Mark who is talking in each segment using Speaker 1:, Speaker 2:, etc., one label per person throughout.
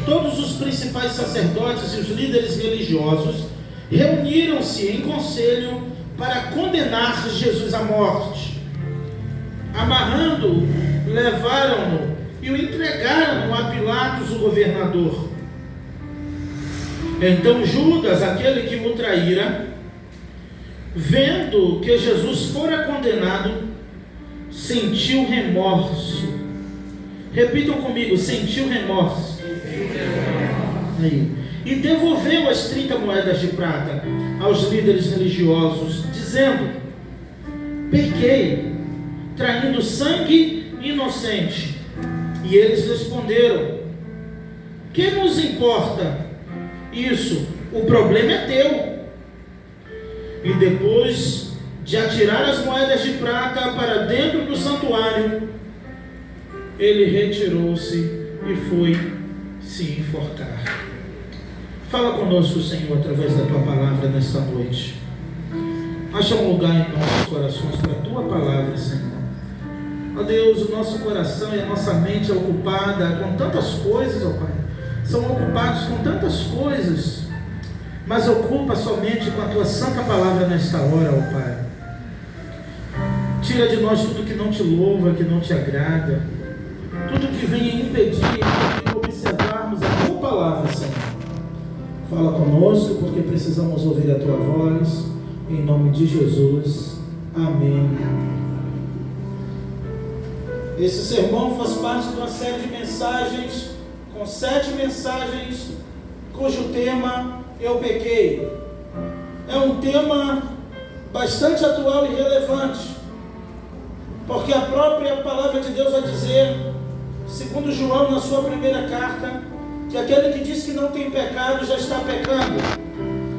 Speaker 1: todos os principais sacerdotes e os líderes religiosos reuniram-se em conselho para condenar Jesus à morte. Amarrando-o, levaram-no e o entregaram a Pilatos, o governador. Então Judas, aquele que o traíra, vendo que Jesus fora condenado, sentiu remorso. Repitam comigo: sentiu remorso. Aí. E devolveu as 30 moedas de prata aos líderes religiosos, dizendo: pequei, traindo sangue inocente. E eles responderam: que nos importa isso? O problema é teu. E depois de atirar as moedas de prata para dentro do santuário, ele retirou-se e foi se enforcar. Fala conosco, Senhor, através da Tua palavra nesta noite. Acha um lugar em nossos corações para a Tua palavra, Senhor. Ó Deus, o nosso coração e a nossa mente é ocupada com tantas coisas, ó Pai. São ocupados com tantas coisas, mas ocupa somente com a Tua santa palavra nesta hora, ó Pai. Tira de nós tudo que não Te louva, que não Te agrada, tudo que venha impedir de observarmos a Tua palavra, Senhor. Fala conosco, porque precisamos ouvir a Tua voz, em nome de Jesus. Amém. Esse sermão faz parte de uma série de mensagens, com 7 mensagens, cujo tema Eu Pequei. É um tema bastante atual e relevante, porque a própria palavra de Deus vai dizer, segundo João na sua primeira carta, que aquele que diz que não tem pecado já está pecando.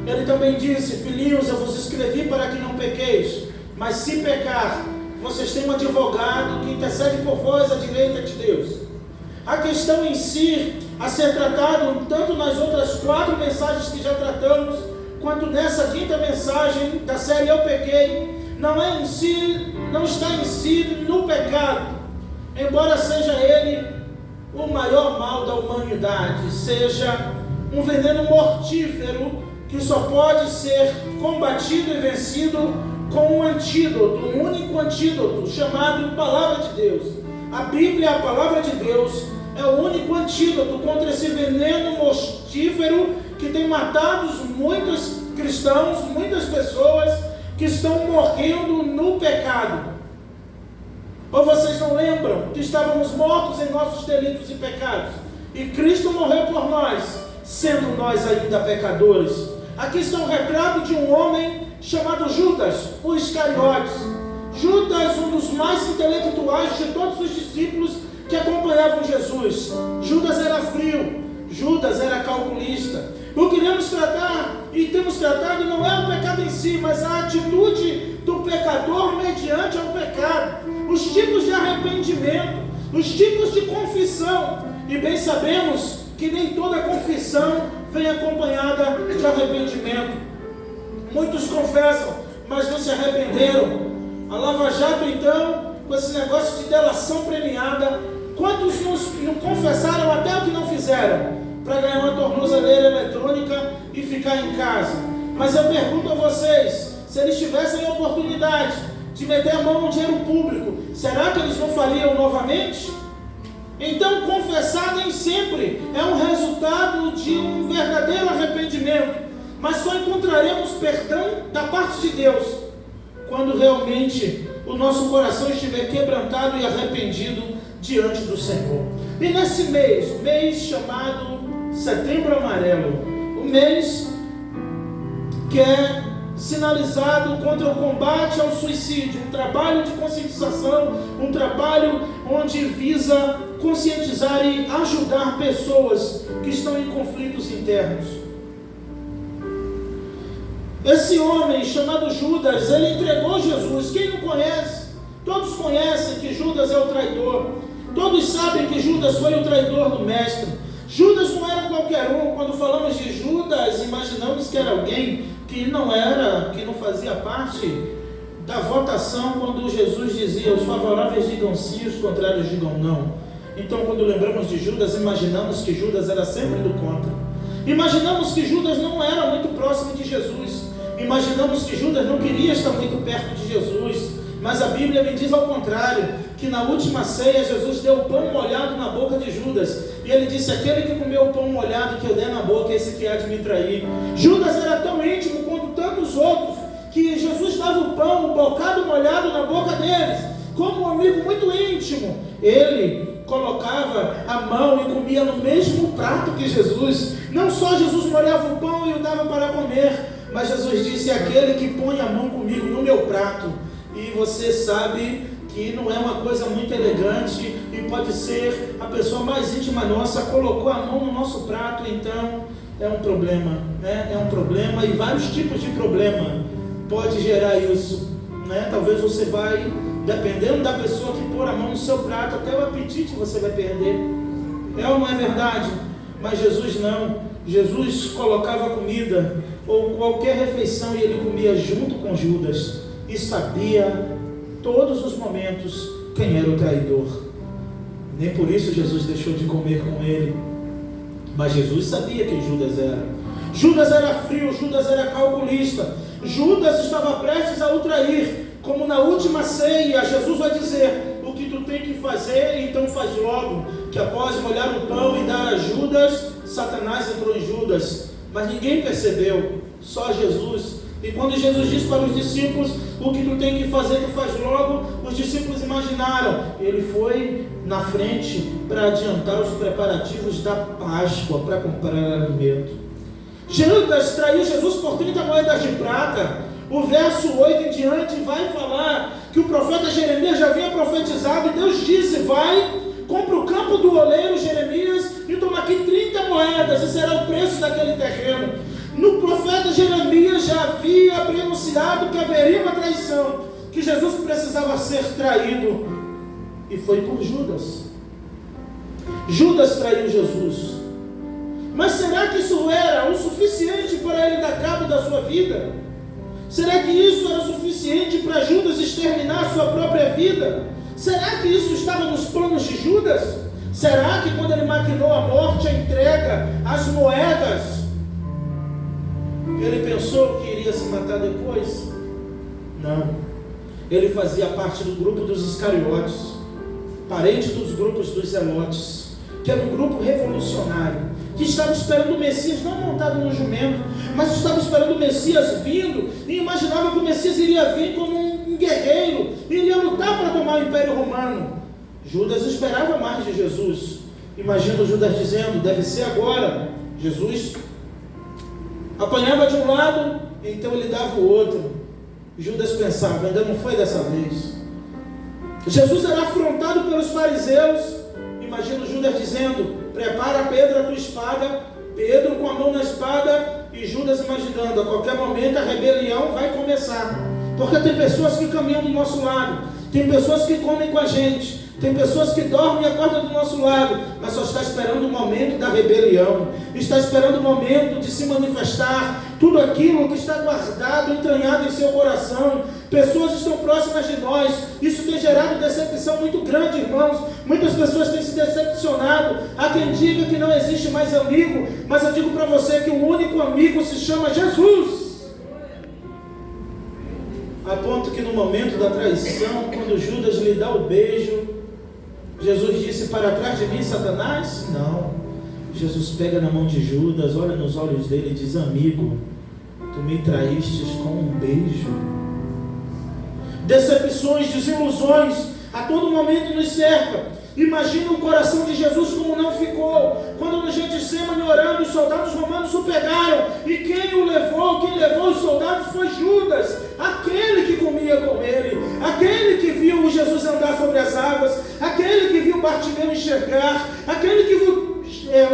Speaker 1: Ele também disse: filhinhos, eu vos escrevi para que não pequeis, mas se pecar, vocês têm um advogado que intercede por vós à direita de Deus. A questão em si, a ser tratado tanto nas outras 4 mensagens que já tratamos, quanto nessa 5ª mensagem da série Eu Pequei, não está em si no pecado, embora seja ele o maior mal da humanidade, seja um veneno mortífero que só pode ser combatido e vencido com um antídoto, um único antídoto, chamado Palavra de Deus. A Bíblia, a Palavra de Deus, é o único antídoto contra esse veneno mortífero que tem matado muitos cristãos, muitas pessoas que estão morrendo no pecado. Ou vocês não lembram que estávamos mortos em nossos delitos e pecados, e Cristo morreu por nós, sendo nós ainda pecadores? Aqui está um retrato de um homem chamado Judas, o Iscariotes. Judas, um dos mais intelectuais de todos os discípulos que acompanhavam Jesus. Judas era frio, Judas era calculista. O que iremos tratar, e temos tratado, não é o pecado em si, mas a atitude do pecador mediante ao pecado, os tipos de arrependimento, os tipos de confissão. E bem sabemos que nem toda confissão vem acompanhada de arrependimento. Muitos confessam, mas não se arrependeram. A Lava Jato, então, com esse negócio de delação premiada, quantos não confessaram até o que não fizeram, para ganhar uma tornozeleira eletrônica e ficar em casa? Mas eu pergunto a vocês, se eles tivessem a oportunidade de meter a mão no dinheiro público, será que eles não fariam novamente? Então, confessar nem sempre é um resultado de um verdadeiro arrependimento, mas só encontraremos perdão da parte de Deus quando realmente o nosso coração estiver quebrantado e arrependido diante do Senhor. E nesse mês, o mês chamado Setembro Amarelo, o mês que é sinalizado contra o combate ao suicídio, um trabalho de conscientização, um trabalho onde visa conscientizar e ajudar pessoas que estão em conflitos internos. Esse homem chamado Judas, ele entregou Jesus. Quem não conhece? Todos conhecem que Judas é o traidor. Todos sabem que Judas foi o traidor do mestre. Judas não era qualquer um. Quando falamos de Judas, imaginamos que era alguém que não fazia parte da votação quando Jesus dizia: os favoráveis digam sim, os contrários digam não. Então, quando lembramos de Judas, imaginamos que Judas era sempre do contra. Imaginamos que Judas não era muito próximo de Jesus. Imaginamos que Judas não queria estar muito perto de Jesus. Mas a Bíblia me diz ao contrário, que na última ceia Jesus deu o pão molhado na boca de Judas. E ele disse: aquele que comeu o pão molhado que eu der na boca, esse que há de me trair. Judas era tão íntimo quanto tantos outros, que Jesus dava o pão, o bocado molhado na boca deles, como um amigo muito íntimo. Ele colocava a mão e comia no mesmo prato que Jesus. Não só Jesus molhava o pão e o dava para comer, mas Jesus disse: aquele que põe a mão comigo no meu prato. E você sabe que não é uma coisa muito elegante, e pode ser a pessoa mais íntima nossa, colocou a mão no nosso prato. Então é um problema, né? É um problema, e vários tipos de problema pode gerar isso, né? Talvez você vai, dependendo da pessoa que pôr a mão no seu prato, até o apetite você vai perder. É ou não é verdade? Mas Jesus não. Jesus colocava comida ou qualquer refeição e ele comia junto com Judas, e sabia todos os momentos quem era o traidor. Nem por isso Jesus deixou de comer com ele, mas Jesus sabia quem Judas era. Judas era frio, Judas era calculista, Judas estava prestes a o trair. Como na última ceia, Jesus vai dizer: o que tu tem que fazer, então faz logo. Que após molhar o pão e dar a Judas, Satanás entrou em Judas, mas ninguém percebeu, só Jesus. E quando Jesus disse para os discípulos: o que tu tem que fazer, tu faz logo, os discípulos imaginaram. Ele foi na frente para adiantar os preparativos da Páscoa, para comprar alimento. Judas traiu Jesus por 30 moedas de prata. O verso 8 em diante vai falar que o profeta Jeremias já havia profetizado, e Deus disse: vai, compra o campo do oleiro Jeremias e toma aqui 30 moedas, e será o preço daquele terreno. No profeta Jeremias já havia prenunciado que haveria uma traição, que Jesus precisava ser traído, e foi por Judas. Judas traiu Jesus. Mas será que isso era o suficiente para ele dar cabo da sua vida? Será que isso era suficiente para Judas exterminar a sua própria vida? Será que isso estava nos planos de Judas? Será que quando ele maquinou a morte, a entrega, as moedas, ele pensou que iria se matar depois? Não. Ele fazia parte do grupo dos Iscariotes, parente dos grupos dos Zelotes, que era um grupo revolucionário, que estava esperando o Messias, não montado no jumento, mas estava esperando o Messias vindo, e imaginava que o Messias iria vir como um guerreiro, e iria lutar para tomar o Império Romano. Judas esperava mais de Jesus. Imagina Judas dizendo: deve ser agora. Jesus apanhava de um lado, então ele dava o outro. Judas pensava: ainda não foi dessa vez. Jesus era afrontado pelos fariseus. Imagina Judas dizendo: prepara, Pedro, a tua espada. Pedro com a mão na espada, e Judas imaginando: a qualquer momento a rebelião vai começar. Porque tem pessoas que caminham do nosso lado, tem pessoas que comem com a gente, tem pessoas que dormem e acordam do nosso lado, mas só está esperando o momento da rebelião, está esperando o momento de se manifestar tudo aquilo que está guardado, entranhado em seu coração. Pessoas estão próximas de nós, isso tem gerado decepção muito grande, irmãos. Muitas pessoas têm se decepcionado. Há quem diga que não existe mais amigo, mas eu digo para você que o único amigo se chama Jesus. A ponto que no momento da traição, quando Judas lhe dá o beijo, Jesus disse: para trás de mim, Satanás? Não. Jesus pega na mão de Judas, olha nos olhos dele e diz: amigo, tu me traístes com um beijo. Decepções, desilusões, a todo momento nos cerca. Imagina o coração de Jesus como não ficou, quando no Getsemane orando, os soldados romanos o pegaram, e quem levou os soldados foi Judas, aquele que comia com ele, aquele que viu Jesus andar sobre as águas, aquele que viu Bartimeu enxergar, aquele que viu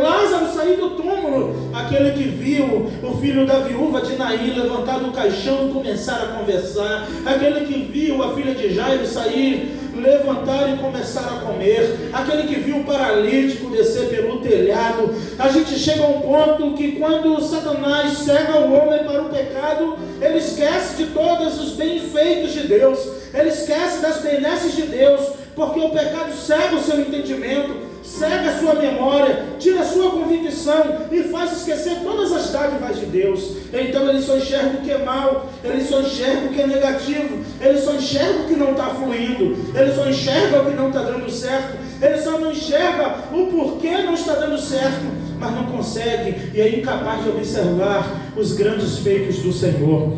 Speaker 1: Lázaro sair do túmulo, aquele que viu o filho da viúva de Naim levantar do caixão e começar a conversar, aquele que viu a filha de Jairo sair, levantar e começar a comer, aquele que viu o paralítico descer pelo telhado. A gente chega a um ponto que quando Satanás cega o homem para o pecado, ele esquece de todos os bem-feitos de Deus, ele esquece das benesses de Deus, porque o pecado cega o seu entendimento. cega a sua memória, tira a sua convicção e faz esquecer todas as dádivas de Deus. Então ele só enxerga o que é mal, ele só enxerga o que é negativo, ele só enxerga o que não está fluindo, ele só enxerga o que não está dando certo, ele só não enxerga o porquê não está dando certo, mas não consegue e é incapaz de observar os grandes feitos do Senhor.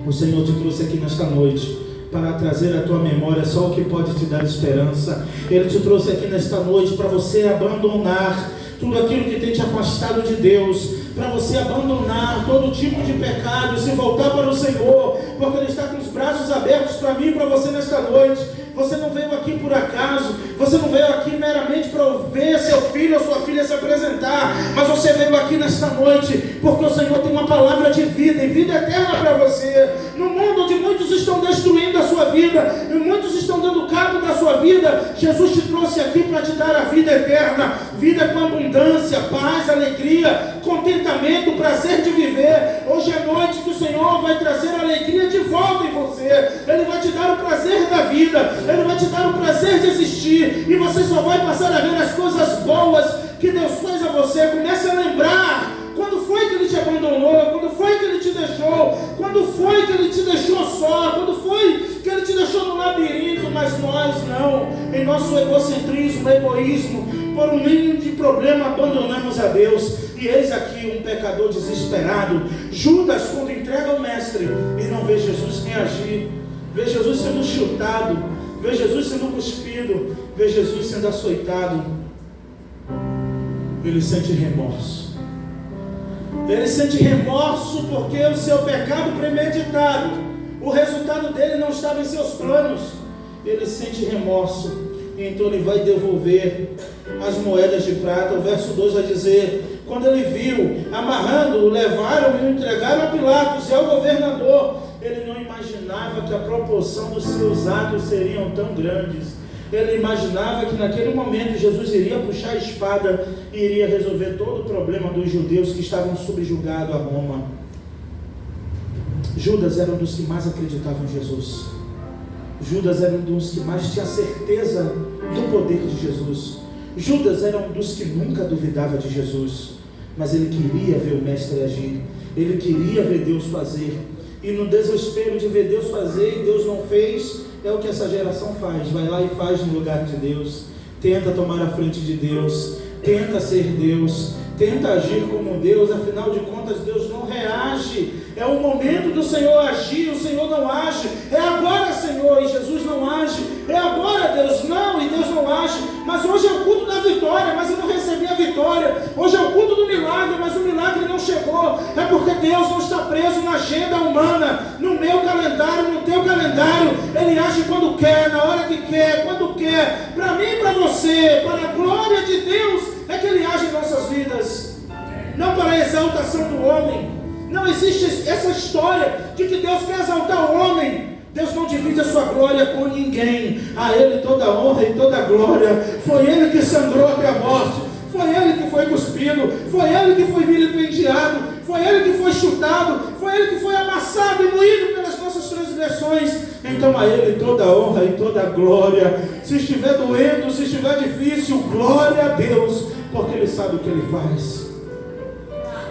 Speaker 1: O Senhor te trouxe aqui nesta noite para trazer à tua memória só o que pode te dar esperança. Ele te trouxe aqui nesta noite para você abandonar tudo aquilo que tem te afastado de Deus, para você abandonar todo tipo de pecado e se voltar para o Senhor, porque Ele está com os braços abertos para mim e para você nesta noite. Você não veio aqui por acaso, você não veio aqui meramente para ver seu filho ou sua filha se apresentar, mas você veio aqui nesta noite porque o Senhor tem uma palavra de vida e vida eterna para você. No mundo onde muitos estão destruindo a sua vida e muitos estão dando cabo da sua vida, Jesus te trouxe aqui para te dar a vida eterna, vida com abundância, paz, alegria, contentamento, prazer de viver. Hoje é noite que o Senhor vai trazer a alegria de volta em você. Ele vai te dar o prazer da vida, Ele vai te dar o prazer de existir, e você só vai passar a ver as coisas boas que Deus fez a você. Comece a lembrar quando foi que Ele te abandonou, quando foi que Ele te deixou, quando foi que Ele te deixou só, quando foi que Ele te deixou no labirinto. Mas nós não, em nosso egocentrismo, egoísmo, por um mínimo de problema abandonamos a Deus. E eis aqui um pecador desesperado, Judas, quando entrega ao mestre e não vê Jesus reagir, vê Jesus sendo chutado, vê Jesus sendo cuspido, vê Jesus sendo açoitado, ele sente remorso. Ele sente remorso porque o seu pecado premeditado, o resultado dele não estava em seus planos. Ele sente remorso, então ele vai devolver as moedas de prata. O verso 2 vai dizer: quando ele viu, amarrando-o, levaram e o entregaram a Pilatos e ao governador. Ele não imaginava que a proporção dos seus atos seriam tão grandes. Ele imaginava que naquele momento Jesus iria puxar a espada e iria resolver todo o problema dos judeus que estavam subjugados a Roma. Judas era um dos que mais acreditavam em Jesus. Judas era um dos que mais tinha certeza do poder de Jesus. Judas era um dos que nunca duvidava de Jesus, mas ele queria ver o mestre agir, ele queria ver Deus fazer. E no desespero de ver Deus fazer e Deus não fez, é o que essa geração faz, vai lá e faz no lugar de Deus, tenta tomar a frente de Deus, tenta ser Deus, tenta agir como Deus. Afinal de contas, Deus não reage. É o momento do Senhor agir, o Senhor não age. É agora, Senhor, e Jesus não age. É agora, Deus, não, e Deus não age. Mas hoje é o culto da vitória, mas eu não recebi a vitória. Hoje é o culto do milagre, mas o milagre não chegou. É porque Deus não está preso na agenda humana, no meu calendário, no teu calendário. Ele age quando quer, na hora que quer, quando quer. Para mim e para você, para a glória de Deus, é que Ele age em nossas vidas, não para a exaltação do homem. Não existe essa história de que Deus quer exaltar o homem. Deus não divide a sua glória com ninguém. A Ele toda a honra e toda a glória. Foi Ele que sangrou até a morte, foi Ele que foi cuspido, foi Ele que foi vilipendiado, foi Ele que foi chutado, foi Ele que foi amassado e moído pelas nossas transgressões. Então a Ele toda a honra e toda a glória. Se estiver doendo, se estiver difícil, glória a Deus, porque Ele sabe o que Ele faz,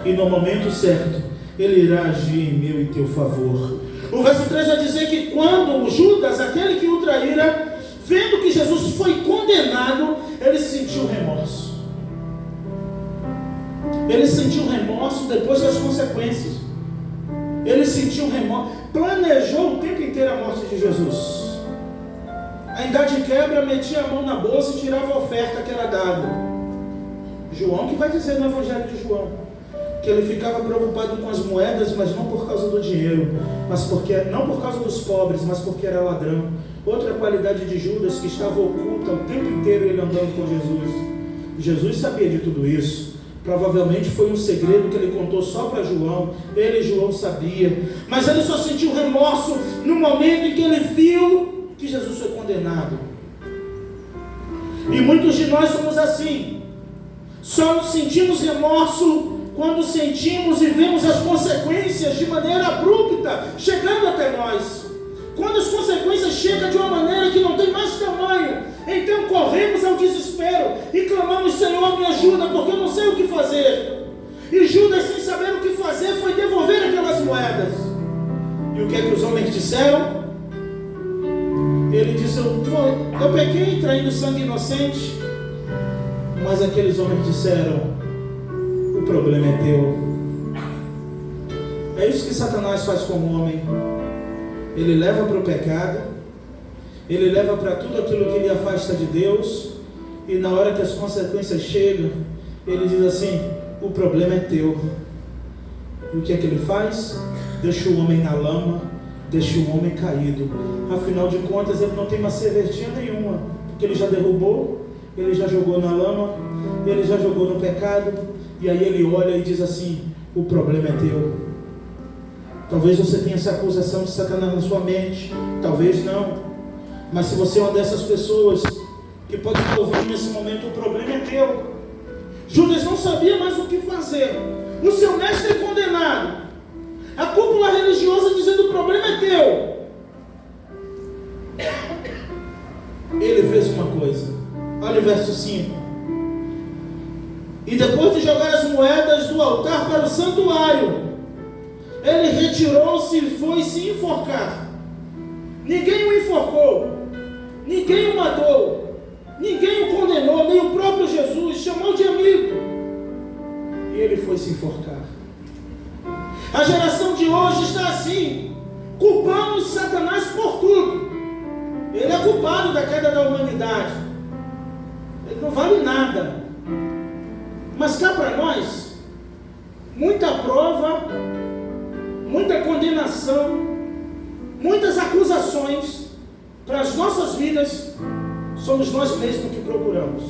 Speaker 1: e no momento certo Ele irá agir em meu e teu favor. O verso 3 vai dizer que quando Judas, aquele que o traíra, vendo que Jesus foi condenado, ele sentiu remorso. Ele sentiu remorso depois das consequências. Ele sentiu remorso. Planejou o tempo inteiro a morte de Jesus. Ainda de quebra, metia a mão na bolsa e tirava a oferta que era dada. João que vai dizer no Evangelho de João que ele ficava preocupado com as moedas, mas não por causa do dinheiro, não por causa dos pobres, mas porque era ladrão. Outra qualidade de Judas, que estava oculta o tempo inteiro ele andando com Jesus. Jesus sabia de tudo isso. Provavelmente foi um segredo que ele contou só para João. Ele e João sabia, mas ele só sentiu remorso no momento em que ele viu que Jesus foi condenado. E muitos de nós somos assim. Só sentimos remorso quando sentimos e vemos as consequências de maneira abrupta chegando até nós. quando as consequências chegam de uma maneira que não tem mais tamanho, então corremos ao desespero e clamamos: Senhor, me ajuda, porque eu não sei o que fazer. E Judas, sem saber o que fazer, foi devolver aquelas moedas. E o que é que os homens disseram? Ele disse: eu pequei traindo sangue inocente. Mas aqueles homens disseram: o problema é teu. É isso que Satanás faz com o homem. Ele leva para o pecado, ele leva para tudo aquilo que ele afasta de Deus, e na hora que as consequências chegam, ele diz assim: o problema é teu. E o que é que ele faz? Deixa o homem na lama, deixa o homem caído. Afinal de contas, ele não tem uma serventia nenhuma, porque ele já derrubou, ele já jogou na lama, ele já jogou no pecado. E aí ele olha e diz assim: o problema é teu. Talvez você tenha essa acusação de Satanás na sua mente, talvez não. Mas se você é uma dessas pessoas que pode ouvir nesse momento, o problema é teu. Judas não sabia mais o que fazer. O seu mestre é condenado, a cúpula religiosa dizendo: o problema é teu. Ele fez uma coisa. Olha o verso 5. E depois de jogar as moedas do altar para o santuário, ele retirou-se e foi se enforcar. Ninguém o enforcou, ninguém o matou, ninguém o condenou, nem o próprio Jesus chamou de amigo. E ele foi se enforcar. A geração de hoje está assim: culpamos Satanás por tudo. Ele é culpado da queda da humanidade, ele não vale nada. Mas cá para nós, muita prova, muita condenação, muitas acusações para as nossas vidas, somos nós mesmos que procuramos.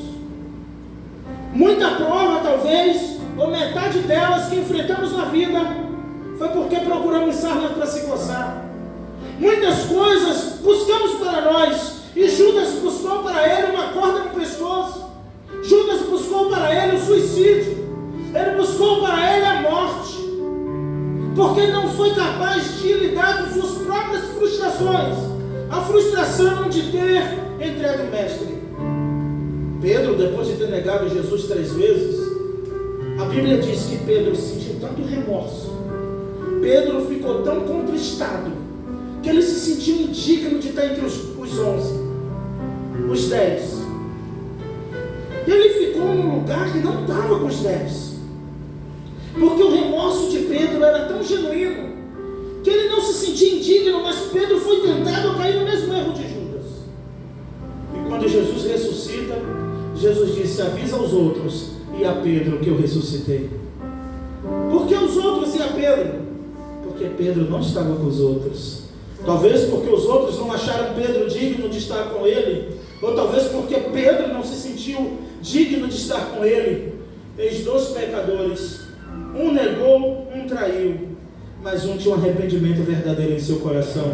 Speaker 1: Muita prova, talvez, ou metade delas que enfrentamos na vida, foi porque procuramos sarna para se coçar. Muitas coisas buscamos para nós, e Judas buscou para ele uma corda no pescoço. Judas buscou para ele o suicídio. Ele buscou para ele a morte, porque não foi capaz de lidar com suas próprias frustrações. A frustração de ter entregue o mestre. Pedro, depois de ter negado Jesus 3 vezes, a Bíblia diz que Pedro sentiu tanto remorso, Pedro ficou tão contristado, que ele se sentiu indigno de estar entre os 11, os 10. Ele ficou num lugar que não estava com os 10, porque o remorso de Pedro era tão genuíno, que ele não se sentia indigno, mas Pedro foi tentado a cair no mesmo erro de Judas. E quando Jesus ressuscita, Jesus disse: avisa aos outros e a Pedro que eu ressuscitei. Por que os outros e a Pedro? Porque Pedro não estava com os outros. Talvez porque os outros não acharam Pedro digno de estar com ele, ou talvez porque Pedro não se sentiu digno de estar com ele. Eis 2 pecadores, um negou, um traiu, mas um tinha um arrependimento verdadeiro em seu coração.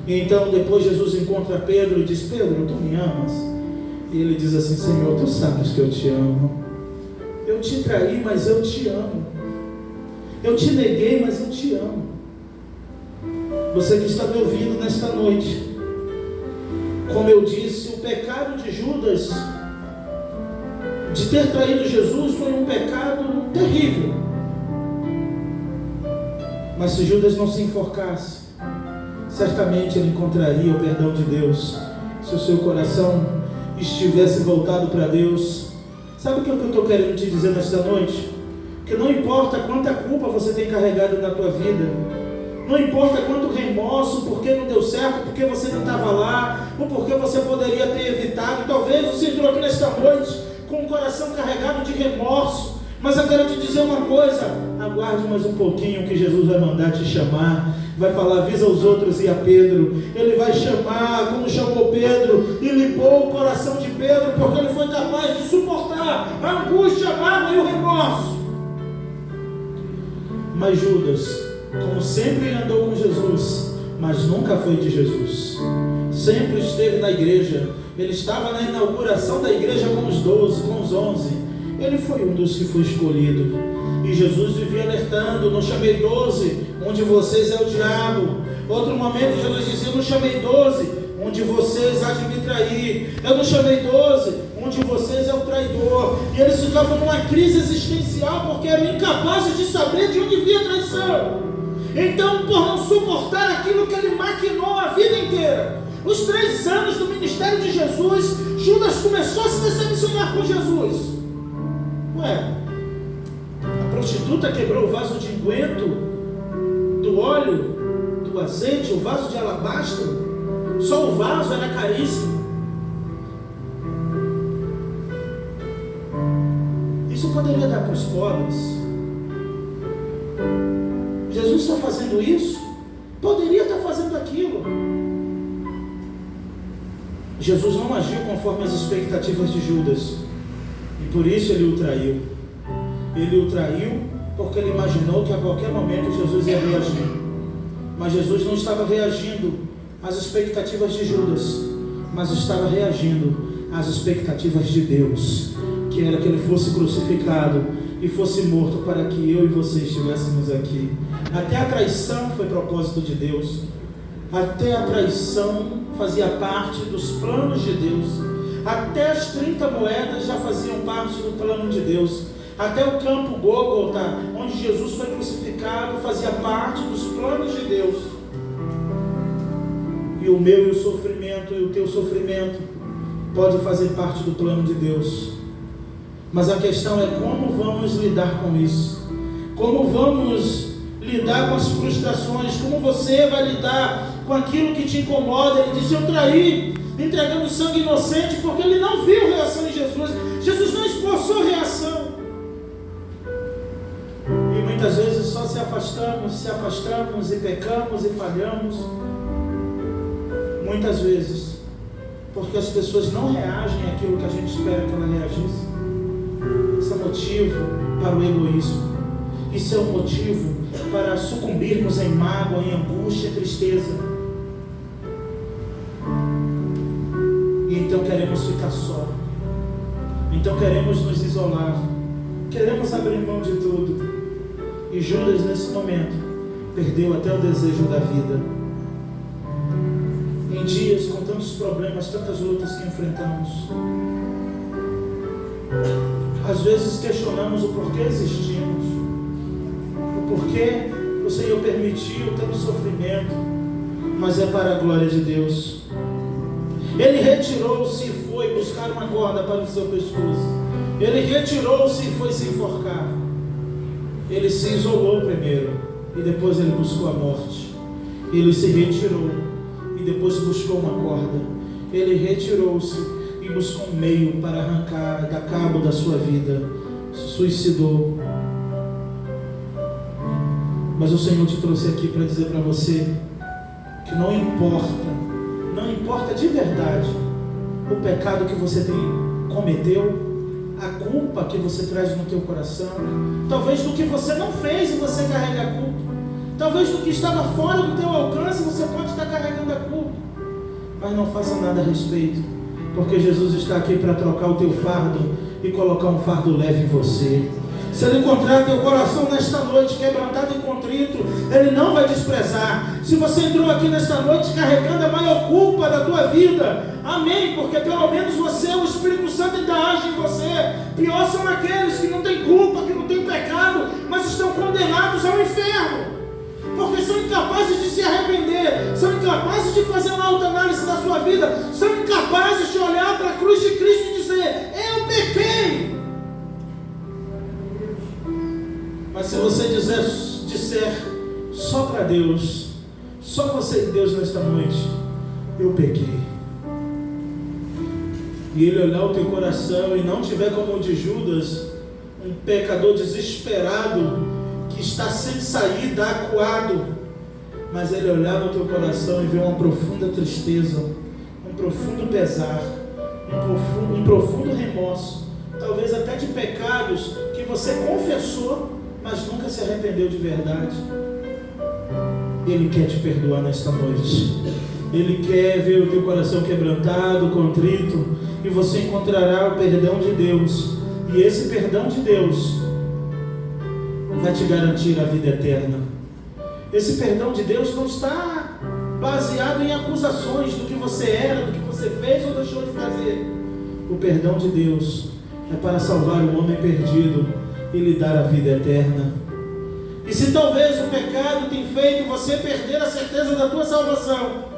Speaker 1: E então depois Jesus encontra Pedro e diz: Pedro, tu me amas? E ele diz assim: Senhor, tu sabes que eu te amo. Eu te traí, mas eu te amo. Eu te neguei, mas eu te amo. Você que está me ouvindo nesta noite, como eu disse, o pecado de Judas de ter traído Jesus foi um pecado terrível. Mas se Judas não se enforcasse, certamente ele encontraria o perdão de Deus, se o seu coração estivesse voltado para Deus. Sabe o que eu estou querendo te dizer nesta noite? Que não importa quanta culpa você tem carregado na tua vida, não importa quanto remorso, porque não deu certo, porque você não estava lá, ou porque você poderia ter evitado. Talvez você entrou aqui nesta noite com o coração carregado de remorso, mas eu quero te dizer uma coisa: aguarde mais um pouquinho que Jesus vai mandar te chamar, vai falar: avisa os outros e a Pedro. Ele vai chamar como chamou Pedro e limpou o coração de Pedro, porque ele foi capaz de suportar a angústia, a mágoa e o remorso. Mas Judas, como sempre andou com Jesus, mas nunca foi de Jesus, sempre esteve na igreja, ele estava na inauguração da igreja com os 12, com os 11, ele foi um dos que foi escolhido, e Jesus vivia alertando: não chamei 12, um de vocês é o diabo, Outro momento Jesus dizia: eu não chamei 12, um de vocês há de me trair. Eu não chamei 12, um de vocês é o traidor. E eles ficavam numa crise existencial porque eram incapazes de saber de onde vinha a traição. Então, por não suportar aquilo que ele maquinou a vida inteira, os 3 anos do ministério de Jesus, Judas começou a se decepcionar com Jesus. Ué, a prostituta quebrou o vaso de unguento, do óleo, do azeite, o vaso de alabastro. Só o vaso era caríssimo. Isso poderia dar para os pobres. Jesus está fazendo isso? Poderia estar fazendo aquilo. Jesus não agiu conforme as expectativas de Judas, e por isso ele o traiu. Ele o traiu porque ele imaginou que a qualquer momento Jesus ia reagir. Mas Jesus não estava reagindo às expectativas de Judas, mas estava reagindo às expectativas de Deus, que era que ele fosse crucificado e fosse morto para que eu e você estivéssemos aqui. Até a traição foi propósito de Deus. Até a traição fazia parte dos planos de Deus. Até as 30 moedas já faziam parte do plano de Deus. Até o campo Gólgota, onde Jesus foi crucificado, fazia parte dos planos de Deus. E o meu e o sofrimento e o teu sofrimento pode fazer parte do plano de Deus. Mas a questão é como vamos lidar com isso. Como vamos lidar com as frustrações. Como você vai lidar com aquilo que te incomoda. Ele disse: eu traí, entregando sangue inocente, porque ele não viu reação em Jesus. Jesus não esboçou reação. E muitas vezes só se afastamos e pecamos e falhamos. Muitas vezes porque as pessoas não reagem àquilo que a gente espera que ela reagisse. Isso é motivo para o egoísmo. Isso é um motivo para sucumbirmos em mágoa, em angústia, em tristeza. E então queremos ficar só. Então queremos nos isolar. Queremos abrir mão de tudo. E Judas, nesse momento, perdeu até o desejo da vida. Em dias com tantos problemas, tantas lutas que enfrentamos, às vezes questionamos o porquê existimos, o porquê o Senhor permitiu tanto sofrimento, mas é para a glória de Deus. Ele retirou-se e foi buscar uma corda para o seu pescoço. Ele retirou-se e foi se enforcar. Ele se isolou primeiro e depois ele buscou a morte. Ele se retirou e depois buscou uma corda. Ele retirou-se e buscou um meio para arrancar da cabo da sua vida. Se suicidou. Mas o Senhor te trouxe aqui para dizer para você que não importa de verdade o pecado que você cometeu, a culpa que você traz no teu coração, talvez do que você não fez e você carrega a culpa, talvez do que estava fora do teu alcance você pode estar carregando a culpa, mas não faça nada a respeito, porque Jesus está aqui para trocar o teu fardo e colocar um fardo leve em você. Se Ele encontrar teu coração nesta noite quebrantado e contrito, Ele não vai desprezar. Se você entrou aqui nesta noite carregando a maior culpa da tua vida, amém, porque pelo menos você, o Espírito Santo ainda age em você. Pior são aqueles que não têm culpa, que não têm pecado, mas estão condenados ao inferno, porque são incapazes de se arrepender, são incapazes de fazer uma autoanálise da sua vida, são incapazes de olhar para a cruz de Cristo e dizer: eu pequei. Mas se você disser só para Deus, só você e Deus nesta noite: eu pequei, e Ele olhar o teu coração e não tiver como o de Judas, um pecador desesperado, que está sem saída, acuado, mas Ele olhar no teu coração e ver uma profunda tristeza, um profundo pesar, um profundo remorso, talvez até de pecados que você confessou, mas nunca se arrependeu de verdade. Ele quer te perdoar nesta noite. Ele quer ver o teu coração quebrantado, contrito, e você encontrará o perdão de Deus. E esse perdão de Deus vai te garantir a vida eterna. Esse perdão de Deus não está baseado em acusações do que você era, do que você fez ou deixou de fazer. O perdão de Deus é para salvar o homem perdido e lhe dar a vida eterna. E se talvez o pecado tenha feito você perder a certeza da tua salvação,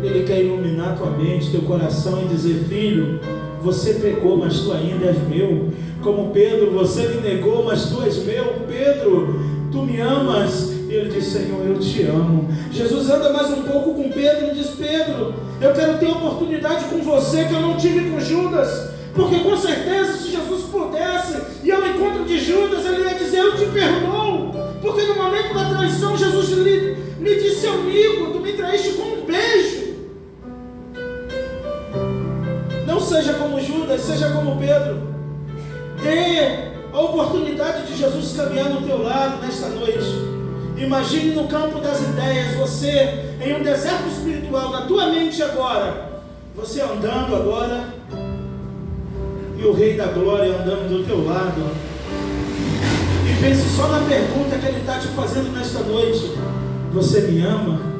Speaker 1: Ele quer iluminar tua mente, teu coração e dizer: filho, você pecou, mas tu ainda és meu. Como Pedro, você me negou, mas tu és meu. Pedro, tu me amas. E ele diz: Senhor, eu te amo. Jesus anda mais um pouco com Pedro e diz: Pedro, eu quero ter oportunidade com você que eu não tive com Judas. Porque com certeza, se Jesus pudesse ir ao encontro de Judas, ele ia dizer: eu te perdoo. Porque no momento da traição, Jesus lhe disse: amigo, tu me traíste com um beijo. Não seja como Judas, seja como Pedro. Dê a oportunidade de Jesus caminhar no teu lado nesta noite. Imagine no campo das ideias, você em um deserto espiritual, na tua mente agora, você andando agora, e o Rei da Glória andando do teu lado. E pense só na pergunta que Ele está te fazendo nesta noite: você me ama?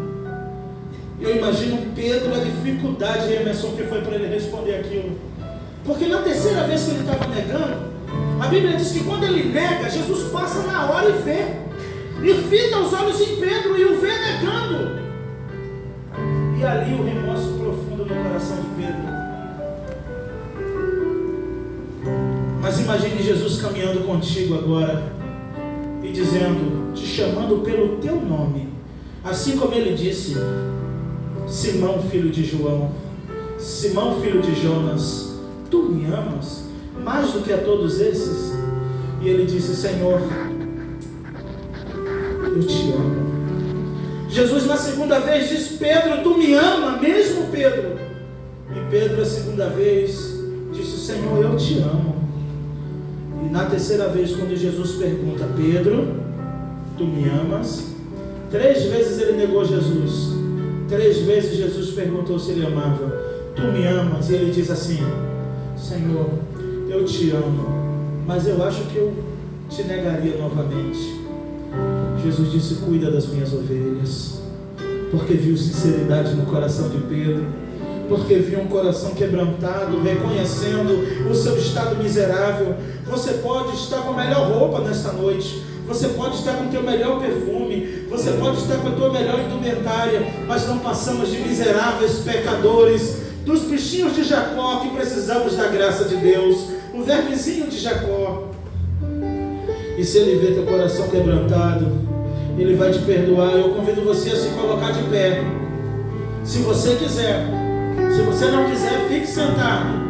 Speaker 1: Eu imagino Pedro, a dificuldade, Emerson, que foi para ele responder aquilo. Porque na terceira vez que ele estava negando, a Bíblia diz que quando ele nega, Jesus passa na hora e vê. E fita os olhos em Pedro e o vê negando. E ali o remorso profundo no coração de Pedro. Mas imagine Jesus caminhando contigo agora e dizendo, te chamando pelo teu nome. Assim como ele disse: Simão, filho de João, Simão, filho de Jonas, tu me amas mais do que a todos esses? E ele disse: Senhor, eu te amo. Jesus na segunda vez diz: Pedro, tu me ama mesmo, Pedro? E Pedro a segunda vez disse: Senhor, eu te amo. E na terceira vez, quando Jesus pergunta: Pedro, tu me amas? 3 vezes ele negou Jesus. 3 vezes Jesus perguntou se ele amava. Tu me amas? E ele diz assim: Senhor, eu te amo, mas eu acho que eu te negaria novamente. Jesus disse: cuida das minhas ovelhas. Porque viu sinceridade no coração de Pedro, porque viu um coração quebrantado, reconhecendo o seu estado miserável. Você pode estar com a melhor roupa nesta noite, você pode estar com o teu melhor perfume, você pode estar com a tua melhor indumentária, mas não passamos de miseráveis pecadores, dos bichinhos de Jacó que precisamos da graça de Deus, o vermezinho de Jacó. E se ele vê teu coração quebrantado, ele vai te perdoar. Eu convido você a se colocar de pé, se você quiser. Se você não quiser, fique sentado.